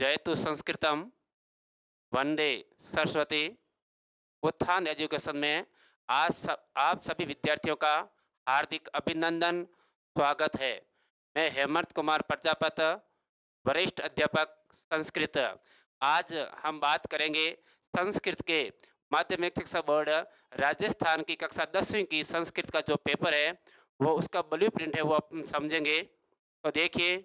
जयतु संस्कृतम वंदे सरस्वती। उत्थान एजुकेशन में आप सभी विद्यार्थियों का हार्दिक अभिनंदन, स्वागत है। मैं हेमंत कुमार प्रजापति, वरिष्ठ अध्यापक संस्कृत। आज हम बात करेंगे संस्कृत के माध्यमिक शिक्षा बोर्ड राजस्थान की कक्षा 10वीं की संस्कृत का जो पेपर है, वो उसका ब्लू प्रिंट है, वो अपन समझेंगे। तो देखिए,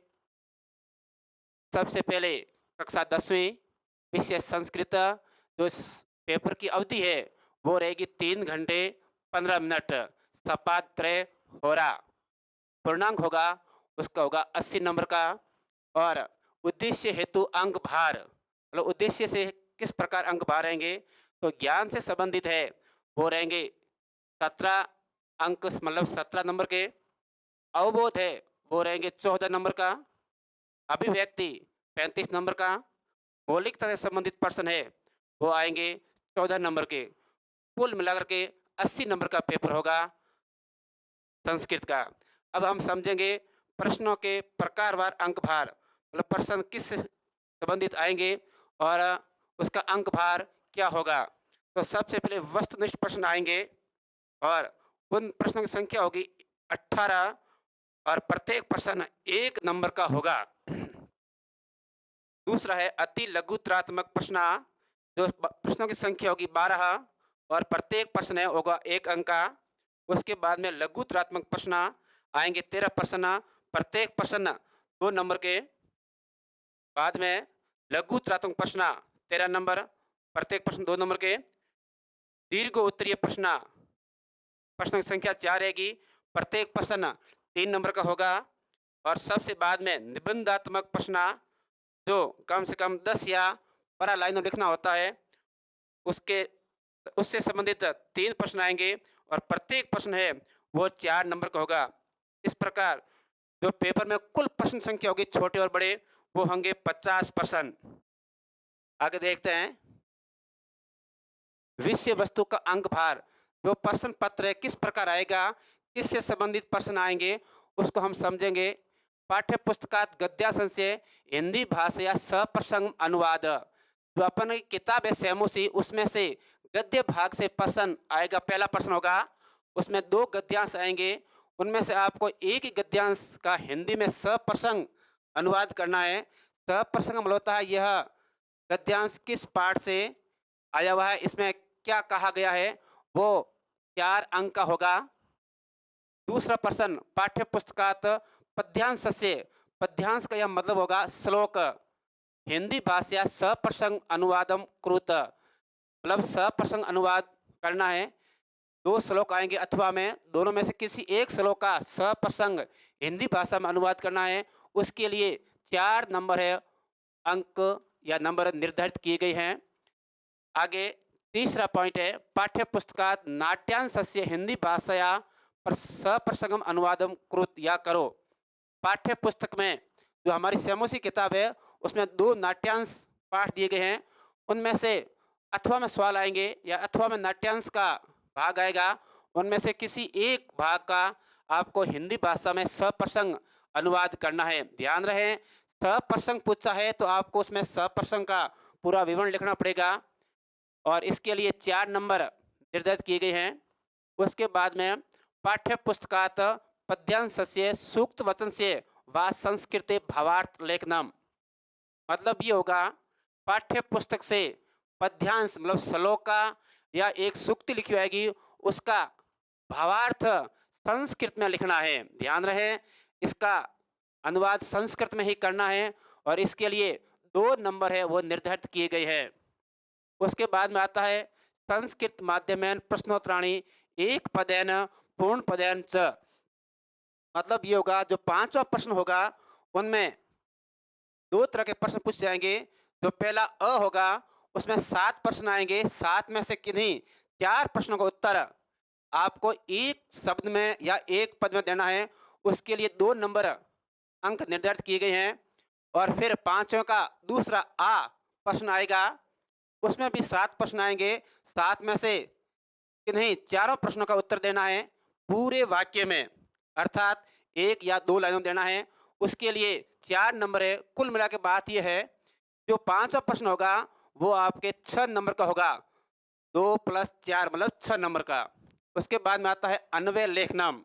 सबसे पहले कक्षा 10वीं विषय संस्कृत, जो इस पेपर की अवधि है वो रहेगी 3 घंटे 15 मिनट। सपात्रय होरा, पूर्णांक होगा उसका होगा 80 नंबर का। और उद्देश्य हेतु अंक भार, मतलब उद्देश्य से किस प्रकार अंक भार रहेंगे, तो ज्ञान से संबंधित है, वो रहेंगे 17 अंक, मतलब 17 नंबर के। अवबोध है वो रहेंगे 14 नंबर का। अभिव्यक्ति 35 नंबर का। मौलिकता से संबंधित प्रश्न है वो आएंगे 14 नंबर के। कुल मिलाकर के 80 नंबर का पेपर होगा संस्कृत का। अब हम समझेंगे प्रश्नों के प्रकारवार अंक भार, मतलब प्रश्न किस संबंधित आएंगे और उसका अंक भार क्या होगा। तो सबसे पहले वस्तुनिष्ठ प्रश्न आएंगे और उन प्रश्नों की संख्या होगी 18 और प्रत्येक प्रश्न 1 नंबर का होगा। दूसरा है अति लघुत्रात्मक प्रश्न, जो प्रश्नों की संख्या होगी 12 और प्रत्येक प्रश्न है होगा 1 अंक का। उसके बाद में लघुत्रात्मक प्रश्न आएंगे 13 प्रश्न, प्रत्येक प्रश्न 2 नंबर के। बाद में लघुत्रात्मक प्रश्न 13 नंबर, प्रत्येक प्रश्न 2 नंबर के। दीर्घ उत्तरीय प्रश्न, प्रश्नों की संख्या 4 रहेगी, प्रत्येक प्रश्न 3 नंबर का होगा। और सबसे बाद में निबंधात्मक प्रश्न, जो कम से कम 10 या 12 लाइन में लिखना होता है, उसके उससे संबंधित 3 प्रश्न आएंगे और प्रत्येक प्रश्न है वो 4 नंबर का होगा। इस प्रकार जो पेपर में कुल प्रश्न संख्या होगी, छोटे और बड़े, वो होंगे 50 प्रश्न। आगे देखते हैं विषय वस्तु का अंक भार। जो प्रश्न पत्र है किस प्रकार आएगा, किससे संबंधित प्रश्न आएंगे, उसको हम समझेंगे। पाठ्य पुस्तकात गद्यासन से हिंदी भाषा या सप्रसंग अनुवाद, जो अपन की किताब है सैमुसी, उसमें से गद्य भाग से प्रश्न आएगा। पहला प्रश्न होगा, उसमें 2 गद्यांश आएंगे, उनमें से आपको एक ही गद्यांश का हिंदी में सप्रसंग अनुवाद करना है। सप्रसंग मतलब होता है यह गद्यांश किस पाठ से आया हुआ है, इसमें क्या कहा गया है, वो 4 अंक का होगा। दूसरा प्रश्न पाठ्य पुस्तकात पद्यांश से, पद्यांश का यह मतलब होगा श्लोक, हिंदी भाषा सप्रसंग अनुवादम कृत, मतलब सप्रसंग अनुवाद करना है। 2 श्लोक आएंगे अथवा में दोनों में से किसी एक श्लोक का सप्रसंग हिंदी भाषा में अनुवाद करना है। उसके लिए 4 नंबर है, अंक या नंबर निर्धारित किए गए हैं। आगे तीसरा पॉइंट है पाठ्य पुस्तकात नाट्यांश हिंदी भाषाया पर सप्रसंगम अनुवादम कृत या करो। पाठ्य पुस्तक में जो हमारी सैमोसी किताब है, उसमें 2 नाट्यांश पाठ दिए गए हैं, उनमें से अथवा में सवाल आएंगे या अथवा में नाट्यांश का भाग आएगा। उनमें से किसी एक भाग का आपको हिंदी भाषा में सप्रसंग अनुवाद करना है। ध्यान रहे, सप्रसंग पूछा है तो आपको उसमें सप्रसंग का पूरा विवरण लिखना पड़ेगा और इसके लिए 4 नंबर निर्धारित किए गए हैं। उसके बाद में पाठ्य पुस्तकात पद्यांश से सूक्त वचन से व संस्कृत भावार्थ लेखनम, मतलब ये होगा पाठ्य पुस्तक से पद्यांश मतलब श्लोका या एक सूक्ति लिखी आएगी, उसका भावार्थ संस्कृत में लिखना है। ध्यान रहे, इसका अनुवाद संस्कृत में ही करना है और इसके लिए 2 नंबर है वो निर्धारित किए गए हैं। उसके बाद में आता है संस्कृत माध्यमेन प्रश्नोत्तराणी एक पदेन पूर्ण पदेन च, मतलब ये होगा जो 5वां प्रश्न होगा उनमें 2 तरह के प्रश्न पूछ जाएंगे। जो पहला अ होगा उसमें 7 प्रश्न आएंगे, 7 में से किन्हीं 4 प्रश्नों का उत्तर आपको एक शब्द में या एक पद में देना है। उसके लिए 2 नंबर अंक निर्धारित किए गए हैं। और फिर 5वें का दूसरा आ प्रश्न आएगा, उसमें भी 7 प्रश्न आएंगे, 7 में से किन्हीं 4 प्रश्नों का उत्तर देना है पूरे वाक्य में, अर्थात 1 या 2 लाइनों देना है। उसके लिए 4 नंबर है। कुल मिला के बात यह है जो पांचवा प्रश्न होगा वो आपके 6 नंबर का होगा। 2 + 4 मतलब 6 नंबर का। उसके बाद में आता है अन्वय लेखनम।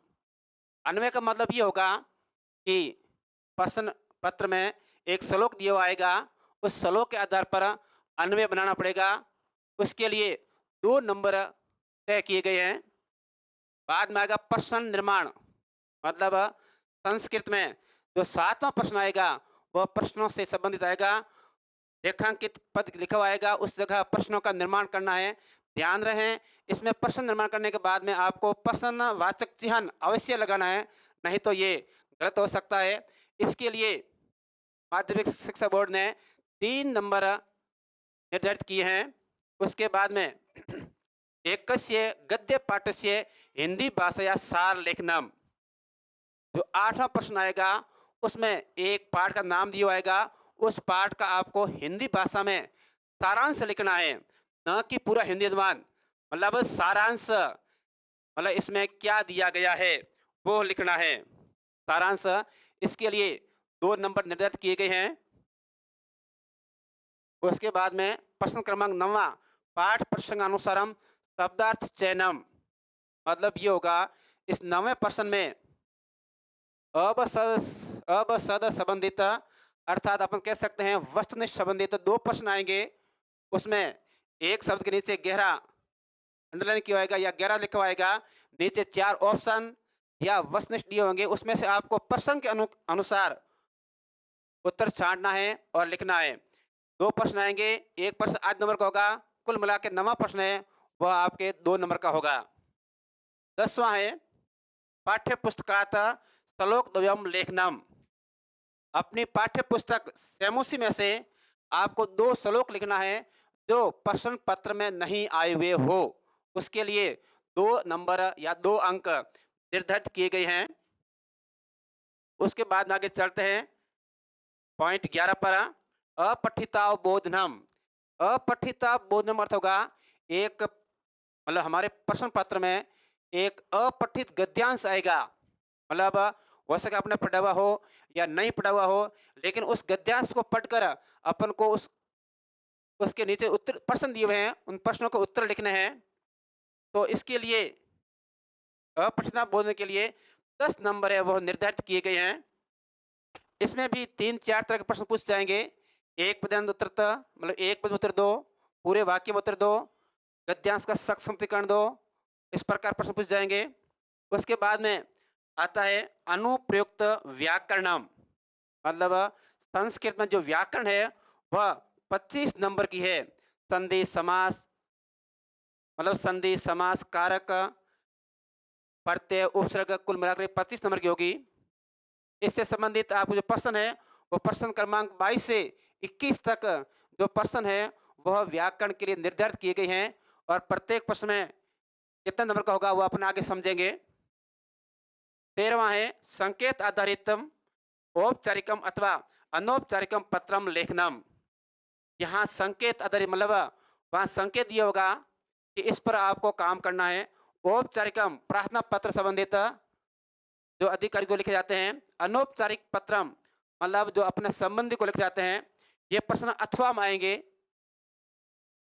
अन्वय का मतलब ये होगा कि प्रश्न पत्र में एक श्लोक दिया हुआ आएगा, उस श्लोक के आधार पर अन्वय बनाना पड़ेगा। उसके लिए 2 नंबर तय किए गए हैं। बाद में आएगा प्रश्न निर्माण, मतलब संस्कृत में जो 7वां प्रश्न आएगा वह प्रश्नों से संबंधित आएगा। रेखांकित पद लिखा हुआ आएगा, उस जगह प्रश्नों का निर्माण करना है। ध्यान रहे, इसमें प्रश्न निर्माण करने के बाद में आपको प्रश्नवाचक चिन्ह अवश्य लगाना है, नहीं तो ये गलत हो सकता है। इसके लिए माध्यमिक शिक्षा बोर्ड ने 3 नंबर निर्धारित किए हैं। उसके बाद में एकस्य गद्य पाठस्य हिंदी भाषा सार लेखनम, जो 8वां प्रश्न आएगा उसमें एक पाठ का नाम दिया आएगा, उस पाठ का आपको हिंदी भाषा में सारांश लिखना है, न कि पूरा हिंदी अनुवाद। मतलब सारांश, मतलब इसमें क्या दिया गया है वो लिखना है, सारांश। इसके लिए 2 नंबर निर्धारित किए गए हैं। उसके बाद में प्रश्न क्रमांक 9वां, पाठ प्रसंगानुसारम शब्दार्थ चयनम, मतलब ये होगा इस 9वें प्रश्न में अबसद संबंधित, अर्थात अपन कह सकते हैं वस्तुनिष्ठ संबंधित 2 प्रश्न आएंगे। उसमें एक शब्द के नीचे गहरा अंडरलाइन किया होगा या गहरा लिखा हुआ आएगा, नीचे 4 ऑप्शन या वस्तुनिष्ठ दिए होंगे, उसमें से आपको प्रसंग के अनुसार उत्तर छांटना है और लिखना है। 2 प्रश्न आएंगे, एक प्रश्न 8 नंबर का होगा, कुल मिला के 9वां प्रश्न है वह आपके 2 नंबर का होगा। 10वां है पाठ्य पुस्तकात श्लोक द्वयम लेखनम, अपनी पाठ्य पुस्तक सैमुसी में से आपको 2 श्लोक लिखना है जो प्रश्न पत्र में नहीं आए हुए हो। उसके लिए 2 नंबर या 2 अंक निर्धारित किए गए हैं। उसके बाद आगे चलते हैं पॉइंट 11 पर, अपठिता बोधनम। अपठिता बोधनम अर्थ होगा एक, मतलब हमारे प्रश्न पत्र में एक अपठित गद्यांश आएगा, मतलब हो सके आपने पढ़ा हुआ हो या नहीं पढ़ा हुआ हो, लेकिन उस गद्यांश को पढ़कर अपन को उसके नीचे उत्तर प्रश्न दिए हुए हैं, उन प्रश्नों के उत्तर लिखने हैं। तो इसके लिए अपठिता बोधन के लिए 10 नंबर है वह निर्धारित किए गए हैं। इसमें भी 3-4 तरह के प्रश्न पूछ जाएंगे। एक पद्यांत उत्तर, मतलब एक पद में उत्तर दो, पूरे वाक्य में उत्तर दो, गद्यांश का सशक्तिकरण दो, इस प्रकार प्रश्न पूछ जाएंगे। उसके बाद में आता है अनुप्रयुक्त व्याकरणम, मतलब संस्कृत में जो व्याकरण है वह 25 नंबर की है। संधि समास, मतलब संधि समास कारक प्रत्यय उपसर्ग कुल मिलाकर 25 नंबर की होगी। इससे संबंधित आपको जो प्रश्न है वो प्रश्न क्रमांक 22 से 21 तक जो प्रश्न है वह व्याकरण के लिए निर्धारित किए गए हैं, और प्रत्येक प्रश्न में कितने नंबर का होगा वो अपन आगे समझेंगे। 13वां है संकेत आधारितम औपचारिकम अथवा अनौपचारिकम पत्रम लेखनम। यहाँ संकेत आधारित मतलब वहाँ संकेत दिया होगा कि इस पर आपको काम करना है। औपचारिकम प्रार्थना पत्र संबंधित जो अधिकारी को लिखे जाते हैं। अनौपचारिक पत्रम मतलब जो अपने संबंधी को लिखे जाते हैं। ये प्रश्न अथवा में आएंगे,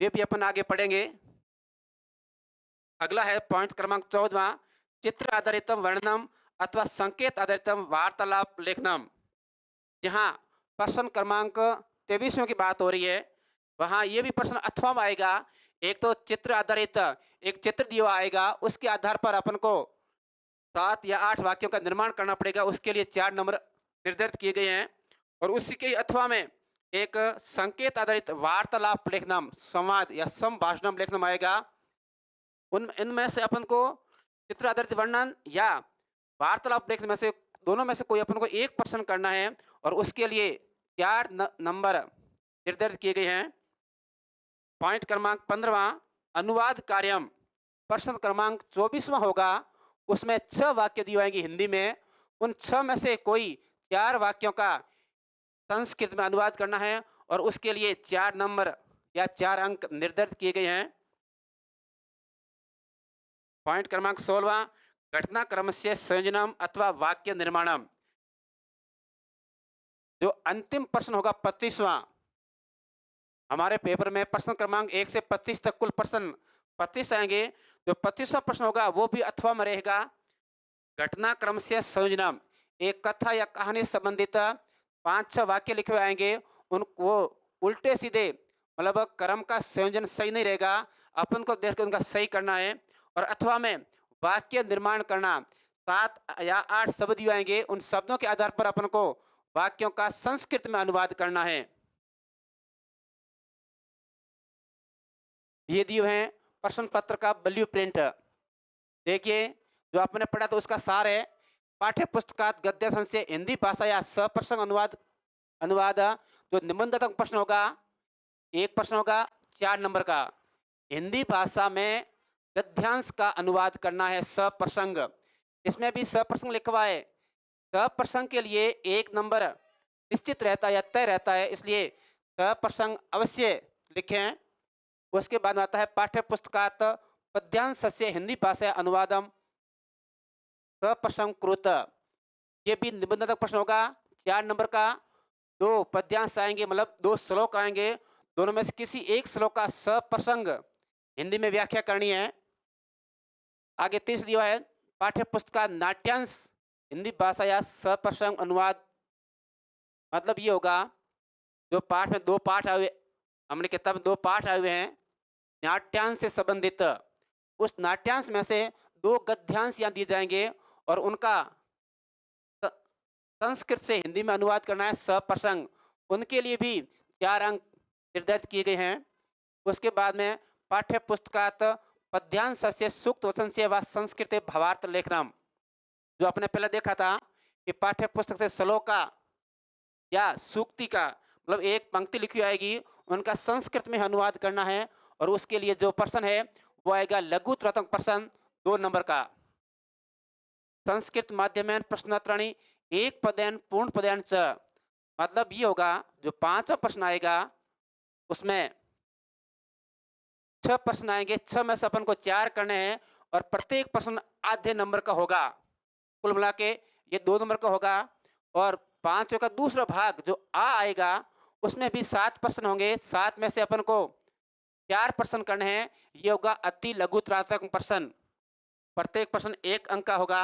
ये भी अपन आगे पढ़ेंगे। अगला है पॉइंट क्रमांक 14वां, चित्र आधारितम वर्णनम अथवा संकेत आधारितम वार्तालाप लेखनम। यहाँ प्रश्न क्रमांक 23वें की बात हो रही है, वहाँ ये भी प्रश्न अथवा में आएगा। एक तो चित्र आधारित एक चित्र दिया हुआ आएगा, उसके आधार पर अपन को 7 या 8 वाक्यों का निर्माण करना पड़ेगा। उसके लिए 4 नंबर निर्धारित किए गए हैं। और उसी के अथवा में एक संकेत आधारित वार्तालाप लेखनम, संवाद या संभाषणम लेखनम आएगा। उन इनमें से अपन को चित्र आधारित वर्णन या वार्तालाप लेखन में से दोनों में से कोई अपन को एक प्रश्न करना है, और उसके लिए 4 नंबर निर्धारित किए गए हैं। पॉइंट क्रमांक 15वां, अनुवाद कार्यम। प्रश्न क्रमांक 24वां होगा, उसमें 6 वाक्य दिए जाएंगे हिंदी में। उन 6 में से कोई 4 वाक्यों का संस्कृत में अनुवाद करना है, और उसके लिए 4 नंबर या 4 अंक निर्धारित किए गए हैं। पॉइंट क्रमांक 16वां, घटनाक्रम से संयोजनम अथवा वाक्य निर्माणम। जो अंतिम प्रश्न होगा 25वां, हमारे पेपर में प्रश्न क्रमांक 1 से 25 तक कुल प्रश्न 25 आएंगे। जो 25वां प्रश्न होगा वो भी अथवा में रहेगा। घटनाक्रम से संयोजनम, एक कथा या कहानी से संबंधित 5-6 वाक्य लिखे हुए आएंगे। उन वो उल्टे सीधे मतलब क्रम का संयोजन सही नहीं रहेगा, अपन को देख के उनका सही करना है। और अथवा में वाक्य निर्माण करना, 7 या 8 शब्द दिए आएंगे, उन शब्दों के आधार पर अपन को वाक्यों का संस्कृत में अनुवाद करना है। ये दिए हैं प्रश्न पत्र का ब्लू प्रिंट। देखिए, जो आपने पढ़ा था उसका सार है। पाठ्य पुस्तकात गद्य संशय हिंदी भाषा या सप्रसंग अनुवाद अनुवाद जो निबंधात्मक प्रश्न होगा, एक प्रश्न होगा 4 नंबर का। हिंदी भाषा में गद्यांश का अनुवाद करना है सप्रसंग। इसमें भी सप्रसंग लिखा हुआ है। सप्रसंग के लिए 1 नंबर निश्चित रहता है या तय रहता है, इसलिए सप्रसंग अवश्य लिखें। उसके बाद आता है पाठ्य पुस्तकात पद्यांश से हिंदी भाषा अनुवादम सप्रसंग कृत। ये भी निबंधात्मक प्रश्न होगा 4 नंबर का। 2 पद्यांश आएंगे, मतलब 2 श्लोक आएंगे, दोनों में से किसी एक श्लोक का सप्रसंग हिंदी में व्याख्या करनी है। आगे 30 दिया है पाठ्य पुस्तक नाट्यांश हिंदी भाषा या सप्रसंग अनुवाद। मतलब ये होगा, जो पाठ में 2 पाठ आए हुए, हमने किताब में 2 पाठ आए हुए हैं नाट्यांश से संबंधित, उस नाट्यांश में से 2 गद्यांश यहाँ दिए जाएंगे और उनका स- संस्कृत से हिंदी में अनुवाद करना है सप्रसंग। उनके लिए भी 4 अंक निर्धारित किए गए हैं। उसके बाद में पाठ्य पुस्तकात पद्यांश से सूक्त वचन से व संस्कृत भावार्थ लेखनम, जो आपने पहले देखा था कि पाठ्य पुस्तक से श्लोक का या सूक्ति का मतलब एक पंक्ति लिखी आएगी, उनका संस्कृत में अनुवाद करना है। और उसके लिए जो प्रश्न है वो आएगा लघु त्रयात्मक प्रश्न 2 नंबर का। संस्कृत माध्यमेन प्रश्नोत्तरणी एक पदेन पूर्ण पदेन च, मतलब ये होगा जो 5वां प्रश्न आएगा उसमें 6 प्रश्न आएंगे, 6 में से अपन को 4 करने हैं और प्रत्येक प्रश्न आधे नंबर का होगा। कुल मिला के ये 2 नंबर का होगा। और 5वें का दूसरा भाग जो आएगा उसमें भी 7 प्रश्न होंगे, 7 में से अपन को 4 प्रश्न करने हैं। ये होगा अति लघु त्रात्मक प्रश्न, प्रत्येक प्रश्न 1 अंक का होगा।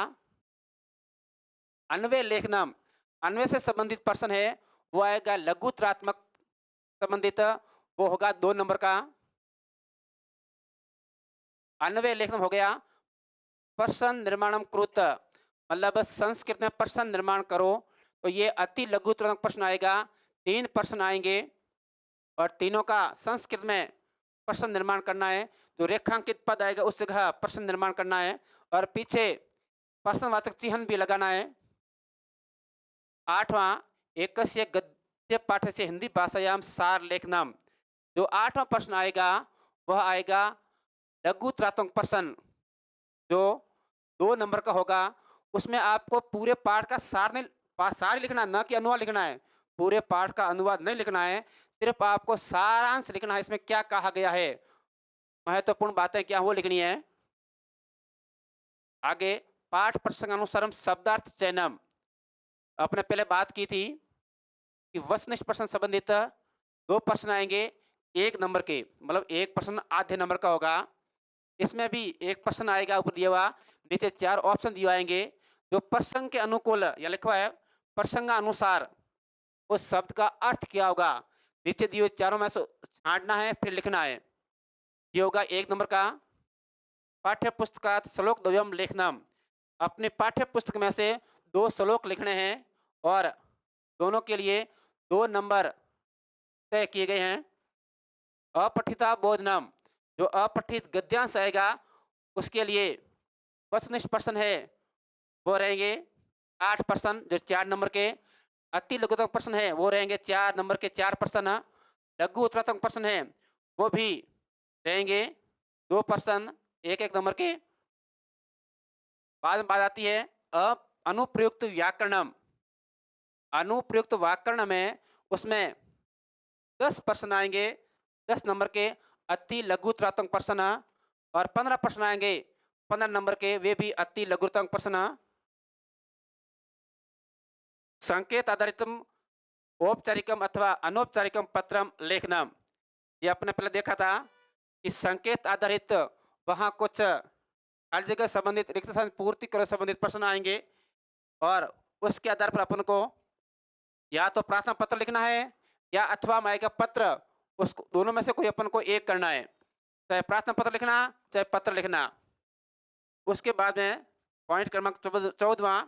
अन्वय लेखनम, अन्वय से संबंधित प्रश्न है वो आएगा लघु त्रात्मक संबंधित, वो होगा 2 नंबर का। अन्वय लेखन हो गया प्रश्न निर्माणम कृत, मतलब संस्कृत में प्रश्न निर्माण करो, तो ये अति लघु त्रात्मक प्रश्न आएगा। 3 प्रश्न आएंगे और तीनों का संस्कृत में प्रश्न निर्माण करना है। जो रेखांकित पद आएगा उस जगह प्रश्न निर्माण करना है और पीछे प्रश्नवाचक चिन्ह भी लगाना है। 8वां एकस्य गद्य पाठ से हिंदी भाषायाम सार लेखनम, जो 8वां प्रश्न आएगा वह आएगा लघु त्रात्मक प्रश्न, जो 2 नंबर का होगा। उसमें आपको पूरे पाठ का सार नहीं, सार लिखना, ना कि अनुवाद लिखना है। पूरे पाठ का अनुवाद नहीं लिखना है, सिर्फ आपको सारांश लिखना है, इसमें क्या कहा गया है, महत्वपूर्ण बातें क्या वो लिखनी है। आगे पाठ प्रसंगानुसारम शब्दार्थ चयनम, आपने पहले बात की थी कि वस्तुनिष्ठ प्रश्न संबंधित 2 प्रश्न आएंगे 1 नंबर के, मतलब एक प्रश्न आधे नंबर का होगा। इसमें भी एक प्रश्न आएगा ऊपर दिया हुआ, नीचे 4 ऑप्शन दिए आएंगे जो प्रसंग के अनुकूल या लिखा है प्रसंगानुसार उस शब्द का अर्थ क्या होगा, नीचे दिए हुए चारों में से छांटना है फिर लिखना है। ये होगा 1 नंबर का। पाठ्य पुस्तकात श्लोक द्वयम लेखनम, अपने पाठ्य पुस्तक में से 2 श्लोक लिखने हैं और दोनों के लिए 2 नंबर तय किए गए हैं। अपठिता बोधनम, जो अपठित गद्यांश आएगा उसके लिए वस्तुनिष्ठ प्रश्न है वो रहेंगे 8 प्रश्न जो 4 नंबर के। अति लघुतम प्रश्न है वो रहेंगे 4 नंबर के 4 प्रश्न। लघु उत्तरतम प्रश्न है वो भी रहेंगे 2 प्रश्न 1-1 नंबर के। बाद में बात आती है अनुप्रयुक्त व्याकरणम, अनुप्रयुक्त व्याकरण में उसमें 10 प्रश्न आएंगे 10 नंबर के अति लघु त्रात्मक प्रश्न, और 15 प्रश्न आएंगे 15 नंबर के, वे भी अति लघु त्रात्मक प्रश्न। संकेत आधारितम औपचारिकम अथवा अनौपचारिकम पत्रम लेखनम, ये आपने पहले देखा था कि संकेत आधारित वहाँ कुछ हर जगह संबंधित रिक्त स्थान पूर्ति करो संबंधित प्रश्न आएंगे और उसके आधार पर अपन को या तो प्रार्थना पत्र लिखना है या अथवा माई का पत्र, उसको दोनों में से कोई अपन को एक करना है, चाहे प्रार्थना पत्र लिखना चाहे पत्र लिखना। उसके बाद में पॉइंट क्रमांक 14वां,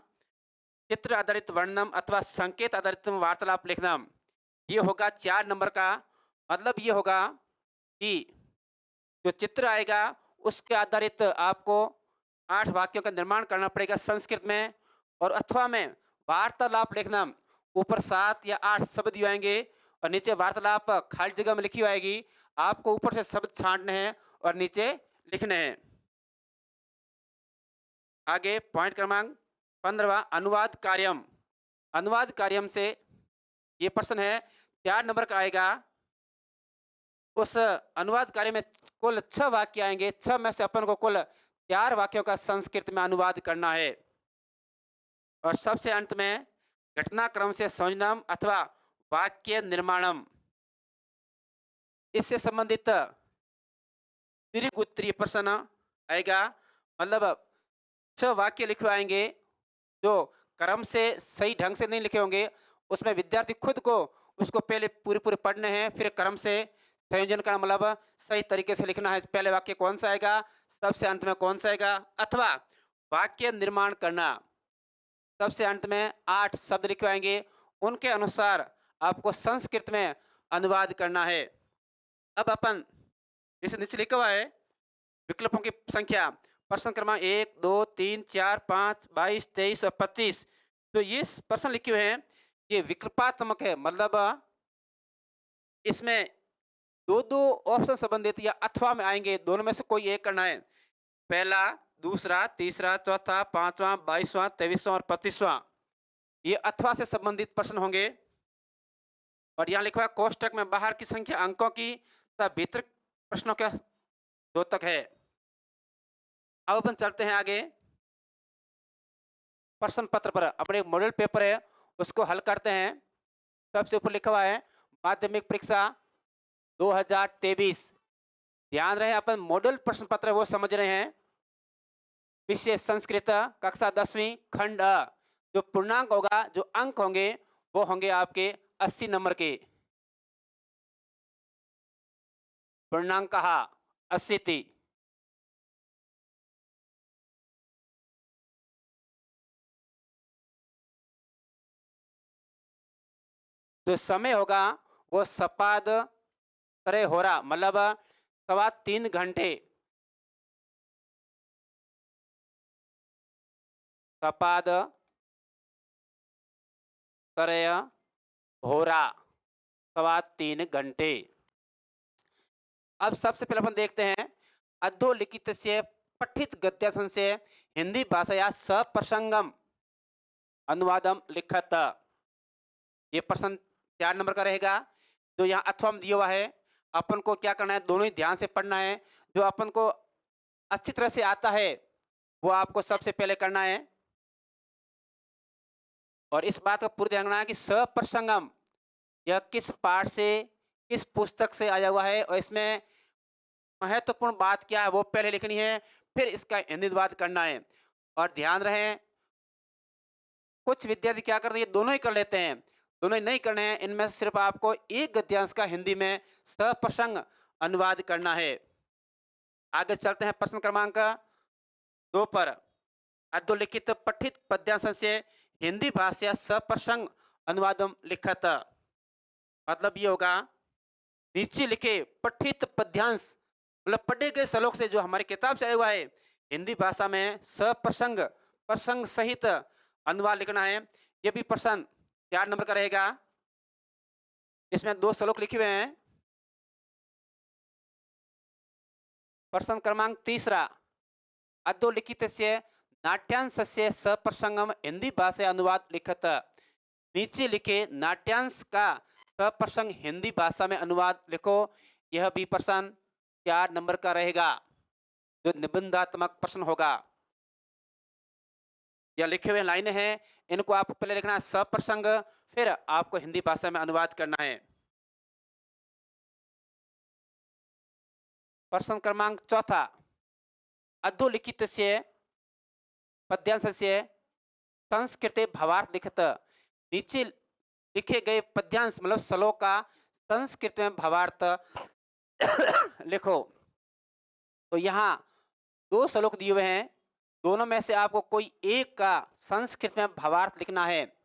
चित्र आधारित वर्णनम अथवा संकेत आधारित वार्तालाप लिखना। ये होगा 4 नंबर का। मतलब ये होगा कि जो चित्र आएगा उसके आधारित आपको 8 वाक्यों का निर्माण करना पड़ेगा संस्कृत में, और अथवा में वार्तालाप लिखना। ऊपर 7 या 8 शब्द दिए आएंगे और नीचे वार्तालाप खाली जगह में लिखी आएगी। आपको ऊपर से शब्द छांटने हैं और नीचे लिखने हैं। आगे पॉइंट क्रमांक 15वां, अनुवाद कार्यम। अनुवाद कार्यम से ये प्रश्न है, 4 नंबर का आएगा। उस अनुवाद कार्य में कुल 6 वाक्य आएंगे। 6 में से अपन को कुल 4 वाक्यों का संस्कृत में अनुवाद करना है। और सबसे अंत में घटनाक्रम से संयोजनम अथवा वाक्य निर्माणम, इससे संबंधित दीर्घ उत्तरीय प्रश्न आएगा। मतलब 6 वाक्य लिखे आएंगे जो क्रम से सही ढंग से नहीं लिखे होंगे। उसमें विद्यार्थी खुद को उसको पहले पूरे पूरे पढ़ने हैं, फिर क्रम से संयोजन का मतलब सही तरीके से लिखना है। पहले वाक्य कौन सा आएगा, सबसे अंत में कौन सा आएगा, अथवा वाक्य निर्माण करना। सबसे अंत में 8 शब्द लिखे आएंगे, उनके अनुसार आपको संस्कृत में अनुवाद करना है। अब अपन इसे नीचे लिखा हुआ है विकल्पों की संख्या, प्रश्न क्रमांक 1 2 3 4 5 22 23 और 25। तो ये प्रश्न लिखे हुए हैं ये विकल्पात्मक है। मतलब इसमें दो दो ऑप्शन संबंधित या अथवा में आएंगे, दोनों में से कोई एक करना है। पहला, दूसरा, तीसरा, चौथा, 5वां, 22वां, 23वां और 25वां, ये अथवा से संबंधित प्रश्न होंगे। और यहाँ लिखा हुआ कोष्टक में बाहर की संख्या अंकों की तथा भीतर प्रश्नों के 2 तक है। अब अपन चलते हैं आगे प्रश्न पत्र पर। अपने मॉडल पेपर है उसको हल करते हैं। सबसे ऊपर लिखा हुआ है माध्यमिक परीक्षा 2023। ध्यान रहे अपन मॉडल प्रश्न पत्र वो समझ रहे हैं। विषय संस्कृत, कक्षा 10वीं, खंड अ। जो पूर्णांक होगा, जो अंक होंगे वो होंगे आपके 80 नंबर के। पूर्णांक कहा 80 थी। जो समय होगा वो सपाद तरह हो रहा, मतलब 3.25 घंटे। सपाद तरह हो रहा 3.25 घंटे। अब सबसे पहले अपन देखते हैं अधोलिखित से पठित गद्यांश से हिंदी भाषा या सप्रसंगम अनुवादम लिखत। ये प्रश्न 4 नंबर का रहेगा। जो यहाँ अथवा में दिया हुआ है, अपन को क्या करना है, दोनों ही ध्यान से पढ़ना है। जो अपन को अच्छी तरह से आता है वो आपको सबसे पहले करना है। और इस बात का पूरा ध्यान रखना है कि सप्रसंगम यह किस पाठ से, किस पुस्तक से आया हुआ है और इसमें महत्वपूर्ण बात क्या है वो पहले लिखनी है, फिर इसका हिंदी अनुवाद करना है। और ध्यान रहे कुछ विद्यार्थी क्या करते हैं, दोनों ही कर लेते हैं। दोनों ही नहीं करने हैं, इनमें से सिर्फ आपको एक गद्यांश का हिंदी में सप्रसंग अनुवाद करना है। आगे चलते हैं प्रश्न क्रमांक 2 पर। अधोलिखित पठित पद्यांश से हिंदी भाषा सप्रसंग अनुवादम लिखत। मतलब ये होगा नीचे लिखे पठित पद्यांश, मतलब पढ़े गए श्लोक से जो हमारी किताब से आया हुआ है हिंदी भाषा में सप्रसंग, प्रसंग सहित अनुवाद लिखना है। ये भी प्रश्न 4 नंबर का रहेगा। इसमें 2 श्लोक लिखे हुए हैं। प्रश्न क्रमांक 3, अधोलिखित से नाट्यांश से सप्रसंगम हिंदी भाषा अनुवाद लिखत। नीचे लिखे नाट्यांश का सप्रसंग हिंदी भाषा में अनुवाद लिखो। यह भी प्रश्न 4 नंबर का रहेगा, जो निबंधात्मक प्रश्न होगा। या लिखे हुए लाइनें हैं, इनको आपको पहले लिखना है सप्रसंग, फिर आपको हिंदी भाषा में अनुवाद करना है। प्रश्न क्रमांक चौथा, अधोलिखितस्य पद्यांशस्य संस्कृते भावार्थ लिखित। नीचे लिखे गए पद्यांश मतलब श्लोक का संस्कृत में भावार्थ लिखो। तो यहाँ दो श्लोक दिए हुए हैं, दोनों में से आपको कोई एक का संस्कृत में भावार्थ लिखना है।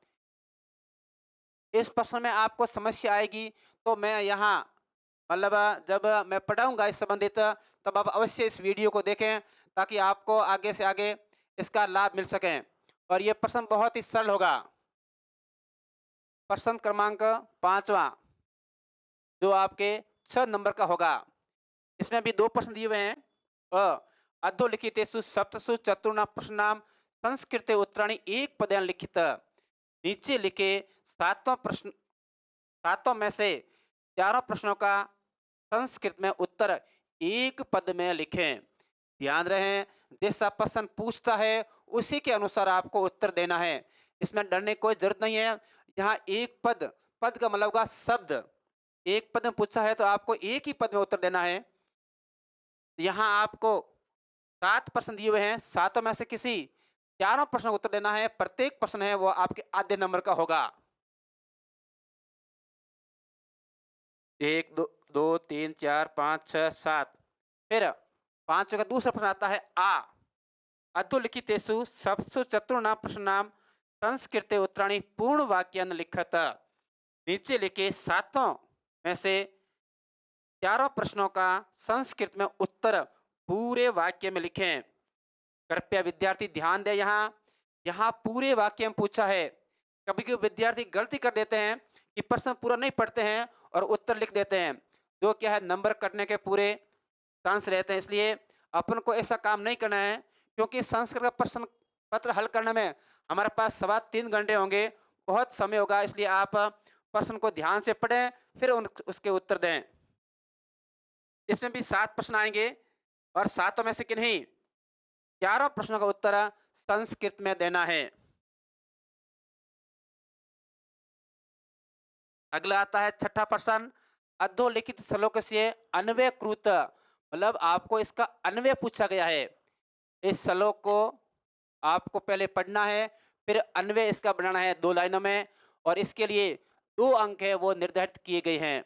इस प्रश्न में आपको समस्या आएगी, तो मैं यहाँ मतलब जब मैं पढ़ाऊंगा इस संबंधित, तब आप अवश्य इस वीडियो को देखें ताकि आपको आगे से आगे इसका लाभ मिल सके। और ये प्रश्न बहुत ही सरल होगा। प्रश्न क्रमांक 5वां, जो आपके 6 नंबर का होगा, इसमें भी दो प्रश्न दिए हुए हैं। अधोलिखितेषु सप्तसु चतुर्णां प्रश्नानां संस्कृते उत्तराणि एक पदेन लिखित। नीचे लिखे सातों में से चारों प्रश्नों का संस्कृत में उत्तर एक पद में लिखें। ध्यान रहे, जैसा प्रश्न पूछता है उसी के अनुसार आपको उत्तर देना है। इसमें डरने की कोई जरूरत नहीं है। यहाँ एक पद, पद का मतलब होगा शब्द। एक पद में पूछा है तो आपको एक ही पद में उत्तर देना है। यहाँ आपको 7 प्रश्न दिए हुए हैं, सातों में से किसी चारों प्रश्नों का उत्तर देना है। प्रत्येक प्रश्न है वो आपके आधे नंबर का होगा। 1 2 2 3 4 5 6 7। फिर 5 का दूसरा प्रश्न आता है अधोलिखितेषु सप्तसु चतुर्णां प्रश्नानां संस्कृते उत्तराणि पूर्ण वाक्यान् लिखत। नीचे लिखे सातों में से चारों प्रश्नों का संस्कृत में उत्तर पूरे वाक्य में लिखें। कृपया विद्यार्थी ध्यान दें, यहाँ पूरे वाक्य में पूछा है। कभी कभी विद्यार्थी गलती कर देते हैं कि प्रश्न पूरा नहीं पढ़ते हैं और उत्तर लिख देते हैं, जो क्या है नंबर कटने के पूरे चांस रहते हैं। इसलिए अपन को ऐसा काम नहीं करना है, क्योंकि संस्कृत का प्रश्न पत्र हल करने में हमारे पास 3.25 घंटे होंगे, बहुत समय होगा। इसलिए आप प्रश्न को ध्यान से पढ़ें, फिर उसके उत्तर दें। इसमें भी 7 प्रश्न आएंगे और सातों में से किन्हीं चारों प्रश्नों का उत्तर संस्कृत में देना है। अगला आता है छठा प्रश्न, अधोलिखित श्लोक से अन्वय कृत, मतलब आपको इसका अन्वय पूछा गया है। इस श्लोक को आपको पहले पढ़ना है, फिर अन्वय इसका बनाना है 2 लाइनों में, और इसके लिए 2 अंक है वो निर्धारित किए गए हैं।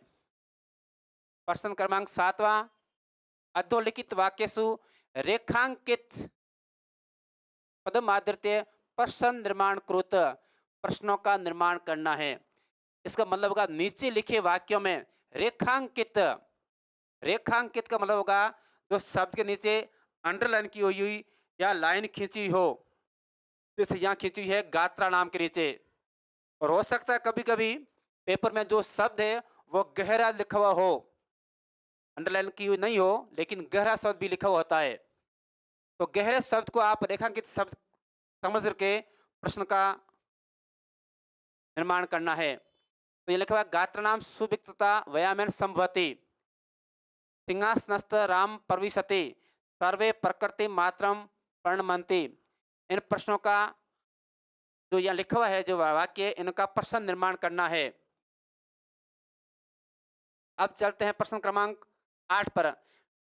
प्रश्न क्रमांक 7वां, अधोलिखित वाक्यसु रेखांकित पदमादृत्य प्रश्न निर्माण कृत, प्रश्नों का निर्माण करना है। इसका मतलब होगा नीचे लिखे वाक्यों में रेखांकित, रेखांकित का मतलब होगा जो शब्द के नीचे अंडरलाइन की हुई या लाइन खींची हो, जैसे यहाँ खींची है गात्रा नाम के नीचे। और हो सकता है कभी कभी पेपर में जो शब्द है वो गहरा लिखा हुआ हो, अंडरलाइन की हुई नहीं हो, लेकिन गहरा शब्द भी लिखा हुआ होता है। तो गहरे शब्द को आप रेखांकित शब्द समझ करके प्रश्न का निर्माण करना है। तो ये लिखा हुआ गात्र नाम सुविक्तता व्यायामेन संभवति, सिंहासनस्थ राम प्रविशति, सर्वे प्रकृति मात्रम प्रणमंति। इन प्रश्नों का जो यहाँ लिखा हुआ है जो वाक्य, इनका प्रश्न निर्माण करना है। अब चलते हैं प्रश्न क्रमांक 8 पर।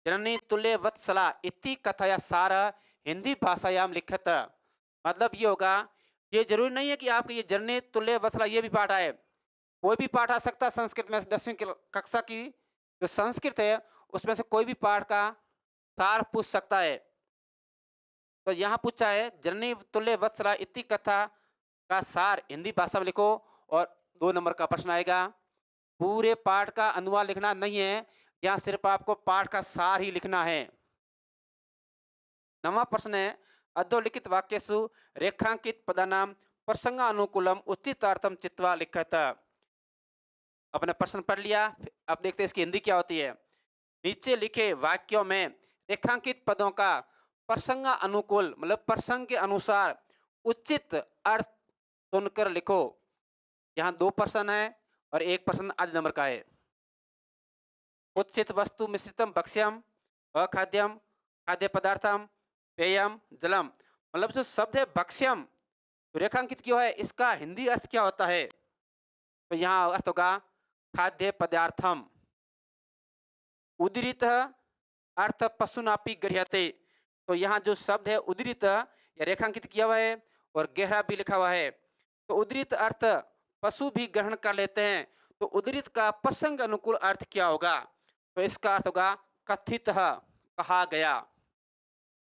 जननी तुल्य वत्सला इति कथया सार हिंदी भाषायाम लिखत। मतलब ये होगा, ये जरूरी नहीं है कि आपको ये जननी तुल्य वत्सला ये भी पाठ आए, कोई भी पाठ आ सकता है। संस्कृत में 10वीं कक्षा की जो संस्कृत है उसमें से कोई भी पाठ का सार पूछ सकता है। तो यहाँ पूछा है जननी तुल्य वत्सला इति कथा का सार हिंदी भाषा में लिखो, और 2 नंबर का प्रश्न आएगा। पूरे पाठ का अनुवाद लिखना नहीं है, यहाँ सिर्फ आपको पाठ का सार ही लिखना है। 9वां प्रश्न है अधोलिखित वाक्यसु रेखांकित पदानाम प्रसंगानुकूलम उचितार्थम चित्वा लिखत। अपने प्रश्न पढ़ लिया, अब देखते हैं इसकी हिंदी क्या होती है। नीचे लिखे वाक्यों में रेखांकित पदों का प्रसंग अनुकूल मतलब प्रसंग के अनुसार उचित अर्थ सुनकर लिखो। यहाँ 2 प्रश्न है और 1 प्रश्न आधे नंबर का है। उचित वस्तु मिश्रितम भक्ष्यम अखाद्यम खाद्य पदार्थम पेयम जलम, मतलब जो शब्द है भक्ष्यम रेखांकित क्यों है, इसका हिंदी अर्थ क्या होता है? तो यहाँ अर्थ होगा खाद्य पदार्थम। उदीरित अर्थ पशुनापी गृह्यते। तो यहाँ जो शब्द है उद्धृत या रेखांकित किया हुआ है और गहरा भी लिखा हुआ है। तो उद्धृत अर्थ पशु भी ग्रहण कर लेते हैं। तो उद्धृत का प्रसंग अनुकूल अर्थ क्या होगा? तो इसका अर्थ होगा कथित कहा गया।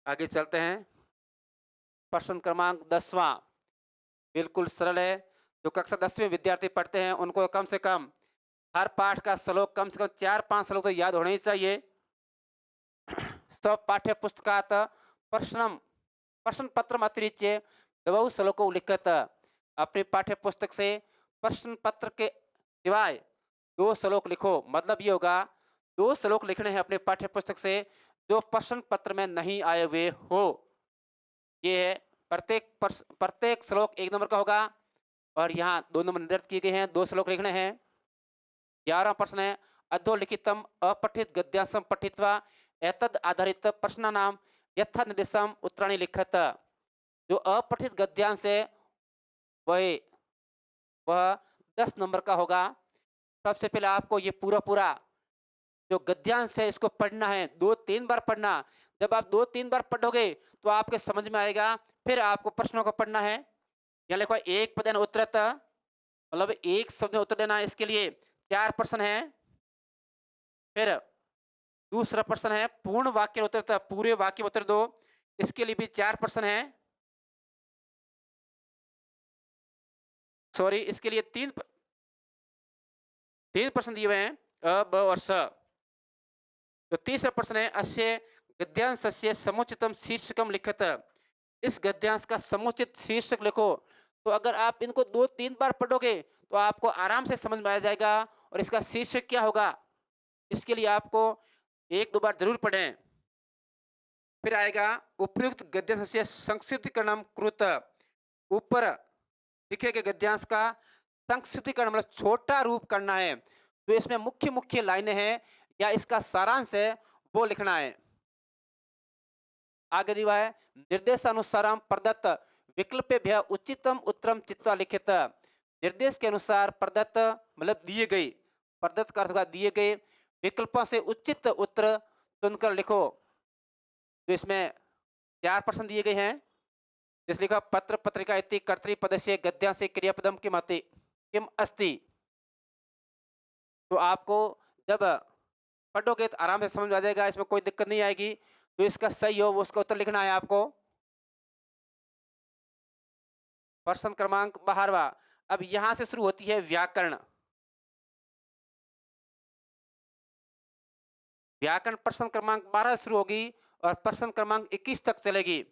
आगे चलते हैं। प्रश्न क्रमांक 10वां बिल्कुल सरल है। जो कक्षा 10वीं विद्यार्थी पढ़ते हैं उनको कम से कम हर पाठ का श्लोक कम से कम 4-5 श्लोक तो याद होने ही चाहिए। सब पाठ्य पुस्तकात प्रश्नम प्रश्न पत्र अतिरिच्य द्वौ श्लोको लिखित। अपने पाठ्य पुस्तक से प्रश्न पत्र के सिवाय 2 श्लोक लिखो। मतलब ये होगा 2 श्लोक लिखने हैं अपने पाठ्य पुस्तक से जो प्रश्न पत्र में नहीं आए हुए हो। ये है प्रत्येक श्लोक 1 नंबर का होगा और यहाँ 2 नंबर निर्धारित किए गए हैं। 2 श्लोक लिखने हैं। 11वां प्रश्न है अधोलिखितम अपठित गद्यांशम पठित्वा एतद आधारित प्रश्नानाम यथा निर्देशम उत्तराणि लिखत। जो अपठित गद्यांश है वह 10 नंबर का होगा। सबसे पहले आपको ये पूरा जो गद्यांश है इसको पढ़ना है, 2-3 बार पढ़ना। जब आप 2-3 बार पढ़ोगे तो आपके समझ में आएगा। फिर आपको प्रश्नों को पढ़ना है। यहाँ लिखा एक पदेन उत्तरत, मतलब एक शब्द में उत्तर देना। इसके लिए 4 प्रश्न है। फिर दूसरा प्रश्न है पूर्ण वाक्य उत्तर, पूरे वाक्य में उत्तर दो। इसके लिए भी 4 प्रश्न है। सॉरी, इसके लिए 3 प्रश्न दिए हुए हैं, अ, ब और स। तो तीसरा प्रश्न है अस्य गद्यांशस्य समुचितम शीर्षकम लिखत। इस गद्यांश का समुचित शीर्षक लिखो। तो अगर आप इनको 2-3 बार पढ़ोगे तो आपको आराम से समझ में आ जाएगा और इसका शीर्षक क्या होगा। इसके लिए आपको 1-2 बार जरूर पढ़ें। फिर आएगा उपयुक्त गद्यांशस्य संक्षिप्तीकरणम कृत। ऊपर लिखे गए गद्यांश का संक्षिप्तीकरण मतलब छोटा रूप करना है। तो इसमें मुख्य लाइनें हैं या इसका सारांश है वो लिखना है। आगे दिया है निर्देशानुसारम प्रदत्त विकल्पेभ्य उचितम उत्तरम चित्वा लिखित। निर्देश के अनुसार प्रदत्त मतलब दिए गए, प्रदत्त का अर्थ होगा दिए गए विकल्पों से उचित उत्तर चुनकर लिखो। तो इसमें 4 प्रश्न दिए गए हैं। जिस लिखा पत्र पत्रिका इति कर्तृपदस्य गद्यांशे क्रियापदम किम अस्ति। तो आपको जब पढ़ोगे तो आराम से समझ आ जाएगा, इसमें कोई दिक्कत नहीं आएगी। तो इसका सही हो वो उसका उत्तर लिखना है आपको। प्रश्न क्रमांक 12वां। अब यहां से शुरू होती है व्याकरण। व्याकरण प्रश्न क्रमांक 12 शुरू होगी और प्रश्न क्रमांक 21 तक चलेगी।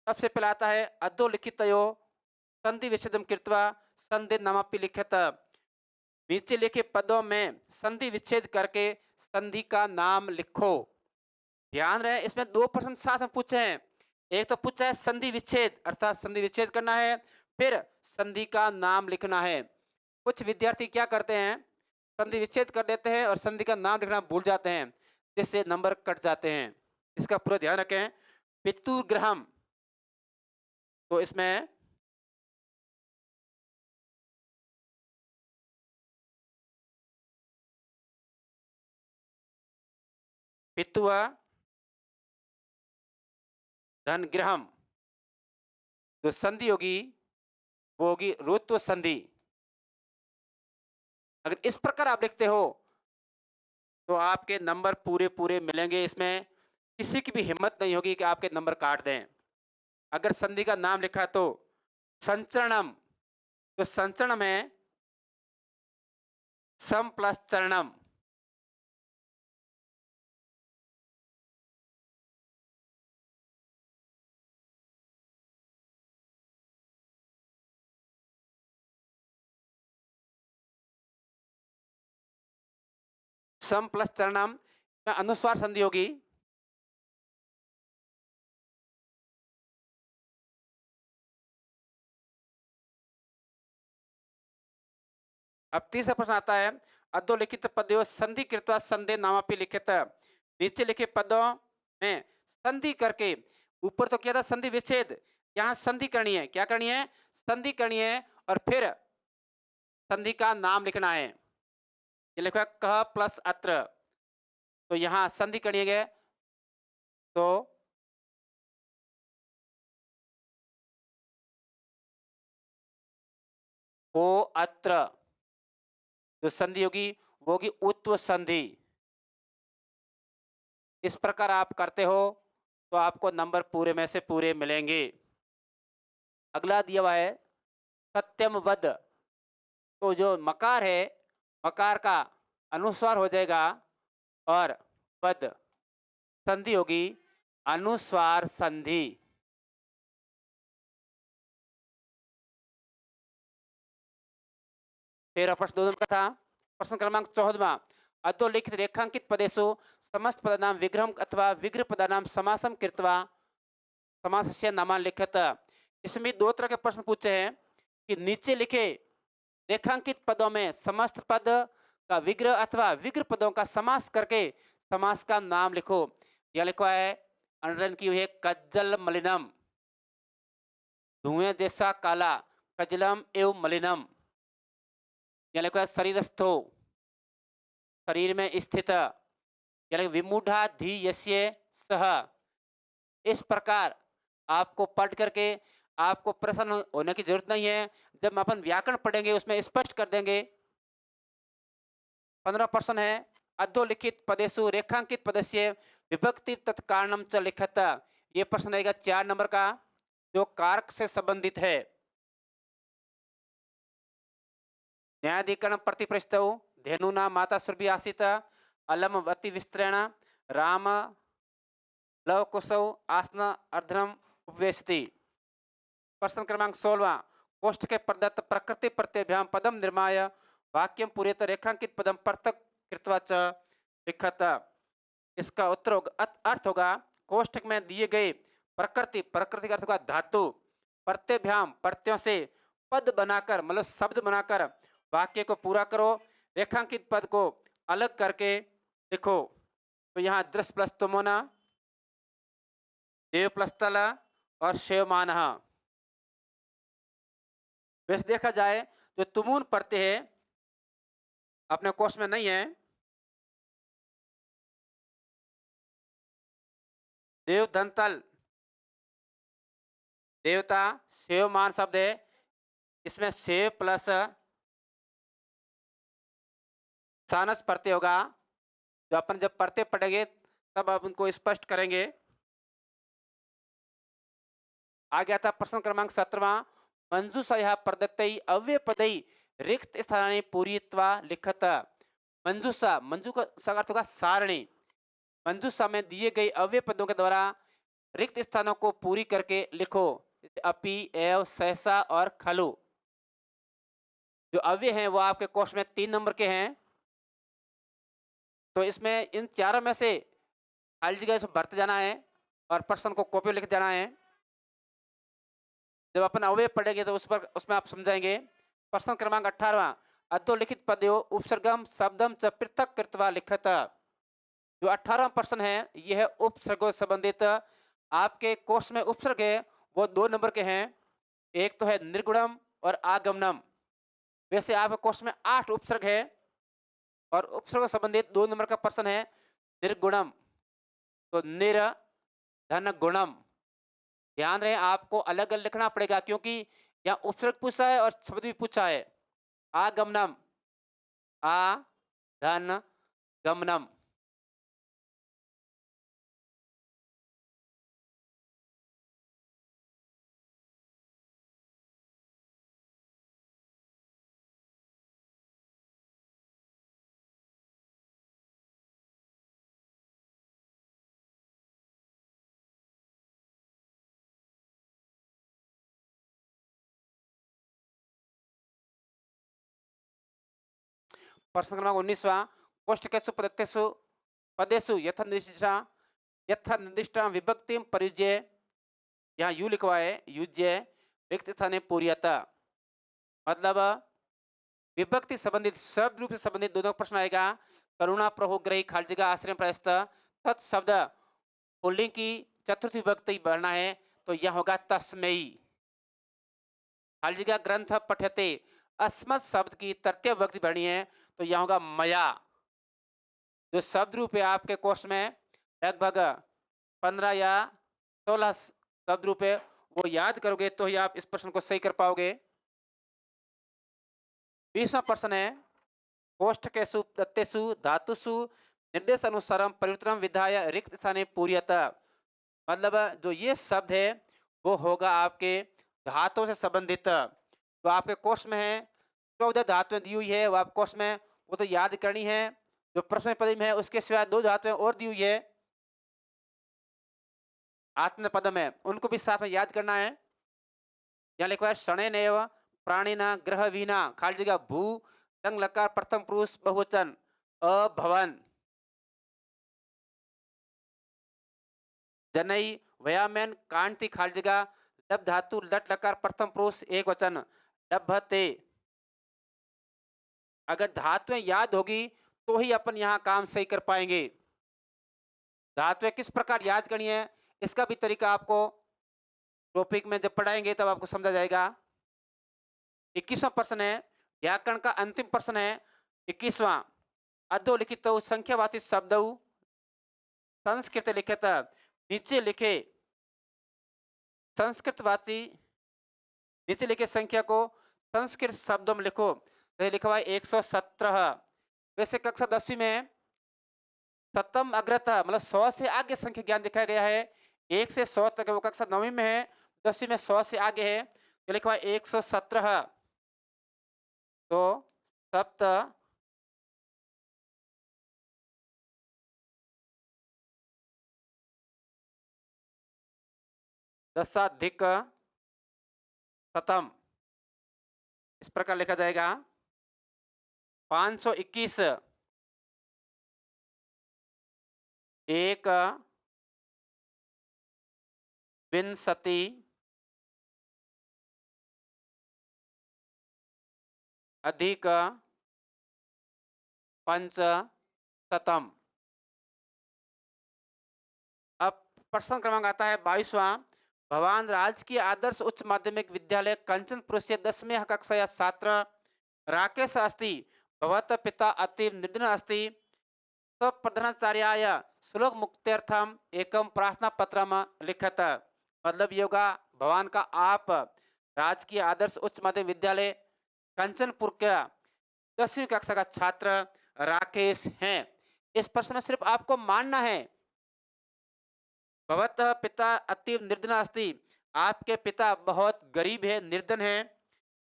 सबसे पहले आता है अधोलिखितयो संधि विच्छेदम कृत्वा संधि नामापि लिखित। नीचे लिखे पदों में संधि विच्छेद करके संधि का नाम लिखो। ध्यान रहे इसमें 2 प्रश्न साथ में पूछे हैं। एक तो पूछा है संधि विच्छेद अर्थात संधि विच्छेद करना है, फिर संधि का नाम लिखना है। कुछ विद्यार्थी क्या करते हैं संधि विच्छेद कर देते हैं और संधि का नाम लिखना भूल जाते हैं, जिससे नंबर कट जाते हैं। इसका पूरा ध्यान रखें। पितुर्ग्रहम, तो इसमें पितुआ धन ग्रहम, जो संधि होगी वो होगी रुत्व संधि। अगर इस प्रकार आप लिखते हो तो आपके नंबर पूरे मिलेंगे। इसमें किसी की भी हिम्मत नहीं होगी कि आपके नंबर काट दें। अगर संधि का नाम लिखा तो संचरणम, तो संचरण में सम प्लस चरणम, सम प्लस चरणम में अनुस्वार संधि होगी। अब तीसरा प्रश्न आता है अधोलिखित पदों संधि कृत्वा संधि नामापि लिखित। नीचे लिखे पदों में संधि करके, ऊपर तो क्या था संधि विच्छेद, यहाँ संधि करनी है। क्या करनी है? संधि करनी है और फिर संधि का नाम लिखना है। ये लिखा कह प्लस अत्र, तो यहाँ संधि करनी है तो को अत्र, जो संधि होगी वो होगी उत्व संधि। इस प्रकार आप करते हो तो आपको नंबर पूरे में से पूरे मिलेंगे। अगला दिया हुआ है सत्यम वद। तो जो मकार है, मकार का अनुस्वार हो जाएगा और वद संधि होगी अनुस्वार संधि। 13 प्रश्न 2 नंबर का था। प्रश्न क्रमांक 14वां, अधोलिखित रेखांकित पदेषु समस्त पदानां विग्रहम अथवा विग्रह पदानां समासम कृत्वा समासस्य नामान लिखत। इसमें दो तरह के प्रश्न पूछे हैं कि नीचे लिखे रेखांकित पदों में समस्त पद का विग्रह अथवा विग्रह पदों का समास करके समास का नाम लिखो। यह लिखा है, अंडरलाइन की हुई है, कज्जल मलिनम, धुएं जैसा काला, कजलम एवं मलिनम। यह लिखा है शरीरस्थो, शरीर में स्थित, यानी विमूढ़ा धी यस्य सह। इस प्रकार आपको पढ़ करके आपको प्रसन्न होने की जरूरत नहीं है। जब अपन व्याकरण पढ़ेंगे उसमें स्पष्ट कर देंगे। 15 प्रश्न है, अधोलिखित पदेषु रेखांकित पदस्य विभक्ति तत्कारणम च लिखत। ये प्रश्न रहेगा 4 नंबर का, जो कारक से संबंधित है। न्यायाधिकरण प्रतिपृष्ठौ धेनुना माता सुरभि आसीत अलम अति विस्तरेण राम लव कुशौ आसन अर्धनम उपवेशति। प्रश्न क्रमांक 16वां, कोष्ठ के प्रदत्त प्रकृति प्रत्यभ्याम पदम निर्माय वाक्यम पूरेत रेखांकित पदम पृथक कृत्वा च लिखत। इसका उत्तर अर्थ होगा, कोष्ठक में दिए गए प्रकृति, प्रकृति का अर्थ होगा धातु, प्रत्यभ्याम प्रत्ययों से पद बनाकर, मतलब शब्द बनाकर वाक्य को पूरा करो, रेखांकित पद को अलग करके लिखो। तो यहाँ दृश्य प्लस तुमोना, देव प्लस तल और शेवमान। वैसे देखा जाए जो तुमुन पढ़ते हैं अपने कोर्स में नहीं है। देव धनतल, देवता, शेवमान शब्द है, इसमें शेव प्लस सानस प्रत्यय होगा। जो अपन जब पढ़ते पढ़ेंगे तब आप उनको स्पष्ट करेंगे। आ गया था प्रश्न क्रमांक 17वां, मंजूषा प्रदत्तै अव्यय पदै रिक्त स्थानानि पूरयित्वा लिखत। मंजूषा, मंजू का अर्थ होगा सारणी। मंजूषा में दिए गए अव्यय पदों के द्वारा रिक्त स्थानों को पूरी करके लिखो। अपि, एव, सहसा और खलु। जो अव्यय हैं वो आपके कोर्स में 3 नंबर के हैं। तो इसमें इन चारों में से खाली जगह इसमें भरते जाना है और प्रश्न को कॉपी लिख जाना है। जब अपन अव्यय पढ़ेंगे तो उसमें आप समझाएंगे। प्रश्न क्रमांक 18वां, अधोलिखित पदयो उपसर्गम शब्दम च पृथक कृत्वा लिखत। जो 18वां प्रश्न है यह है उपसर्गों से संबंधित। आपके कोर्स में उपसर्ग है वो 2 नंबर के हैं। एक तो है निर्गुणम और आगमनम। वैसे आपके कोर्स में 8 उपसर्ग है और उपसर्ग से संबंधित 2 नंबर का प्रश्न है निर्गुणम। तो निर धन गुणम। ध्यान रहे आपको अलग अलग लिखना पड़ेगा क्योंकि यहाँ उपसर्ग पूछा है और शब्द भी पूछा है। आगमनम, आ धन गमनम। प्रश्न क्रमांक 19वां, कोष्ठकेषु प्रदत्तेषु पदेषु यथा निर्दिष्टा विभक्तिम प्रयुज्य। यहाँ यू लिखवा है, युज्य रिक्त स्थाने पूर्यता। मतलब विभक्ति संबंधित शब्द रूप से संबंधित दोनों प्रश्न आएगा। करुणा प्रभुग्रही खाली जगह आश्रय प्रयस्त तत्शब्द पुल्लिंग की चतुर्थ विभक्ति बढ़ना है तो यह होगा तस्मयी। खाली जगह ग्रंथ पठ्यते अस्मत् शब्द की तृतीय विभक्ति बढ़नी है तो यह होगा मया। जो शब्द रूप है आपके कोर्स में लगभग 15 या 16 शब्द रूप है, वो याद करोगे तो ही आप इस प्रश्न को सही कर पाओगे। 20वां प्रश्न है, कोष्ठकेषु दत्तेषु धातुषु निर्देशानुसारम परिवर्तनम विधाय रिक्त स्थाने पूर्यतः। मतलब जो ये शब्द है वो होगा आपके धातुओं से संबंधित। तो आपके कोर्स में है 14 धातुएं दी हुई है, वो आप कोर्स में वो तो याद करनी है। जो प्रश्न पद में है उसके सिवाय 2 धातुएं और दी हुई है आत्मपदम है, उनको भी साथ में याद करना है। यहाँ लिखा है शणेनैव प्राणिना ग्रहवीना खाली जगह भू तंग लकार प्रथम पुरुष बहुवचन अभवन जनई वयामैन कांति खाली जगह लब धातु लट लकार प्रथम पुरुष एक वचन लभते। अगर धातुएं याद होगी तो ही अपन यहाँ काम सही कर पाएंगे। धातुएं किस प्रकार याद करनी है इसका भी तरीका आपको टॉपिक में जब पढ़ाएंगे तब आपको समझा जाएगा। 21वां प्रश्न है, व्याकरण का अंतिम प्रश्न है 21वां। अधोलिखित संख्यावाची शब्द संस्कृत लिखित नीचे लिखे संस्कृतवाची नीचे लिखे संख्या को संस्कृत शब्दों में लिखो। तो लिखा हुआ है 117। वैसे कक्षा 10वीं में सप्तम अग्रता मतलब 100 से आगे संख्या ज्ञान दिखाया गया है। 1 से 100 तक वो कक्षा 9वीं में है, 10वीं में 100 से आगे है। तो लिखा हुआ है 117। तो सप्त दशाधिक शतम इस प्रकार लिखा जाएगा। 521 एक विंशति अधिक पंचशतम। अब प्रश्न क्रमांक आता है 22वां। भवान राजकीय आदर्श उच्च माध्यमिक विद्यालय कंचनपुर से 10वीं कक्षा छात्र राकेश अस्ति भवत पिता अतीव निर्धन अस्ति प्रधानाचार्याय श्लोक मुक्त्यर्थम एकम प्रार्थना पत्रम लिखत। मतलब योगा भगवान का आप राजकीय आदर्श उच्च माध्यमिक विद्यालय कंचनपुर का 10वीं कक्षा का छात्र राकेश हैं। इस प्रश्न में सिर्फ आपको मानना है भवत पिता अतीव निर्धन अस्ति, आपके पिता बहुत गरीब है, निर्धन है।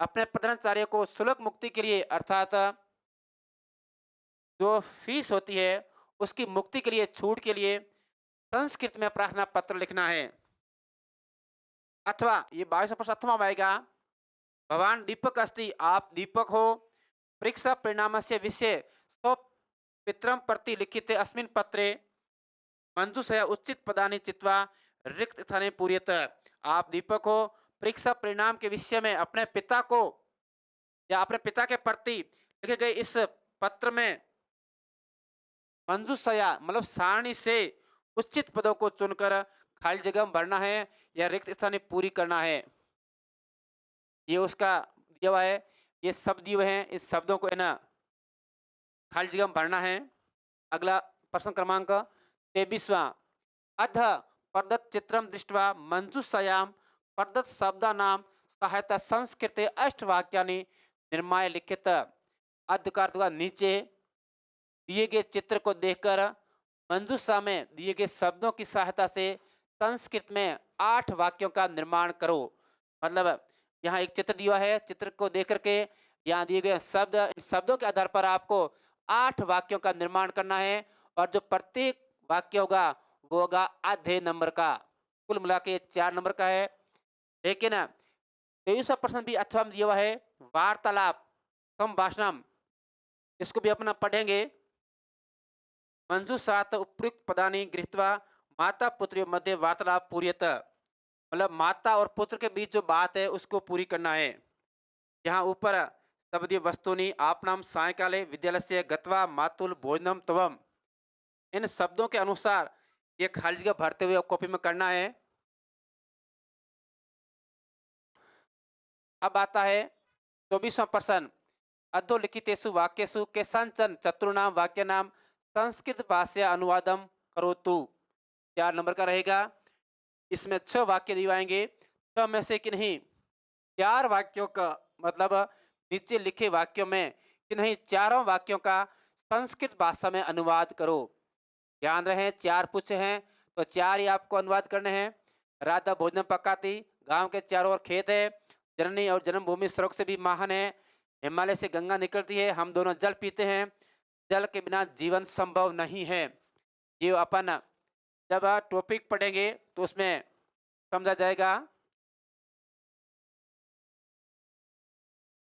अपने प्रधानाचार्य को शुल्क मुक्ति के लिए अर्थात जो फीस होती है उसकी मुक्ति के लिए छूट के लिए संस्कृत में प्रार्थना पत्र लिखना है। अथवा ये 22वां प्रश्न अथवा आएगा। भगवान दीपक अस्ति आप दीपक हो। परीक्षा परिणाम से विषय स्व पितरम प्रति लिखित अस्मिन् पत्रे मंजूषया उचित पदानि चित्वा रिक्त स्थाने पूर्यत। आप दीपक हो, परीक्षा परिणाम के विषय में अपने पिता को या अपने पिता के प्रति लिखे गए इस पत्र में मंजूषया मतलब सारणी से उचित पदों को चुनकर खाली जगह भरना है या रिक्त स्थाने पूरी करना है। ये उसका दिया हुआ है, ये शब्द दिए हुए हैं, इस शब्दों को है ना खाली जगह भरना है। अगला प्रश्न क्रमांक 23वां। अध प्रदत्त चित्रम दृष्ट्वा मंजूषयाम प्रदत्त शब्दानां सहायता संस्कृते अष्टवाक्यानि निर्माय लिखित। अध का अर्थ हुआ नीचे दिए गए चित्र को देखकर मंजूषा में दिए गए शब्दों की सहायता से संस्कृत में 8 वाक्यों का निर्माण करो। मतलब यहाँ एक चित्र दिया है, चित्र को देख करके यहाँ दिए गए शब्द, इन शब्दों के आधार पर आपको 8 वाक्यों का निर्माण करना है और जो प्रत्येक वाक्य होगा वो होगा आधे नंबर का। कुल मिला के 4 नंबर का है। लेकिन 23वां प्रश्न भी अथवा में दिया हुआ है वार्तालाप संभाषणम, इसको भी अपना पढ़ेंगे। मंजूषात उपयुक्त पदानि गृहीत्वा माता पुत्र मध्य वार्तालाप पूर्यत। मतलब माता और पुत्र के बीच जो बात है उसको पूरी करना है। यहाँ ऊपर शब्दीय वस्तुनि आपनाम सायकाले विद्यालय गत्वा मातुल भोजनम तवम, इन शब्दों के अनुसार ये खाली जगह भरते हुए कॉपी में करना है। अब आता है 24वां प्रश्न। अधोलिखितेषु वाक्येषु केषांचन चतुर्णाम वाक्यानां संस्कृत भाषया अनुवादम करोतु। 4 नंबर का रहेगा। इसमें 6 वाक्य दिए आएंगे, 6 में से कि नहीं 4 वाक्यों का मतलब नीचे लिखे वाक्यों में कि नहीं चारों वाक्यों का संस्कृत भाषा में अनुवाद करो। ध्यान रहे 4 पूछे हैं तो 4 ही आपको अनुवाद करने हैं। राधा भोजन पकाती, गांव के चारों ओर खेत है, जननी और जन्मभूमि स्वर्ग से भी महान है, हिमालय से गंगा निकलती है, हम दोनों जल पीते हैं, जल के बिना जीवन संभव नहीं है। ये अपन जब टॉपिक पढ़ेंगे तो उसमें समझा जाएगा।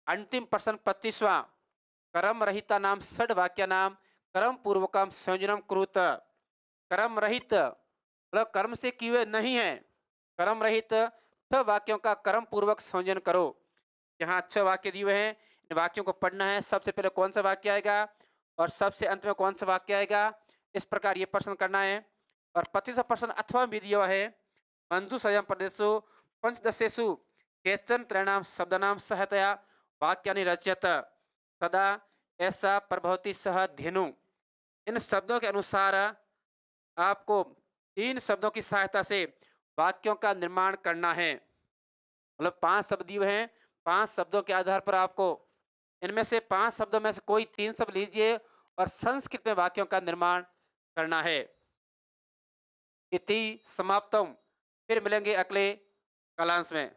अंतिम प्रश्न 25वां, कर्म रहिता नाम षड वाक्य नाम कर्म पूर्वकम संयोजनम कुरुत। कर्म रहित मतलब कर्म से किए हुए नहीं है, कर्म रहित 6 वाक्यों का कर्म पूर्वक संयोजन करो। यहाँ 6 वाक्य दिए हुए हैं, इन वाक्यों को पढ़ना है। सबसे पहले कौन सा वाक्य आएगा और सबसे अंत में कौन सा वाक्य आएगा, इस प्रकार ये प्रश्न करना है। और 25वां प्रश्न अथवा भी दिया हुआ है, मंजू स्वयं प्रदेशु पंचदशेषु केचन त्रैणाम शब्दानाम सहतया वाक्यानि रचयत सदा ऐसा प्रभवती सह धेनु। इन शब्दों के अनुसार आपको 3 शब्दों की सहायता से वाक्यों का निर्माण करना है। मतलब 5 शब्द दिए हुए हैं, 5 शब्दों के आधार पर आपको इनमें से 5 शब्दों में से कोई 3 शब्द लीजिए और संस्कृत में वाक्यों का निर्माण करना है। इति समाप्तम। फिर मिलेंगे अगले कलांश में।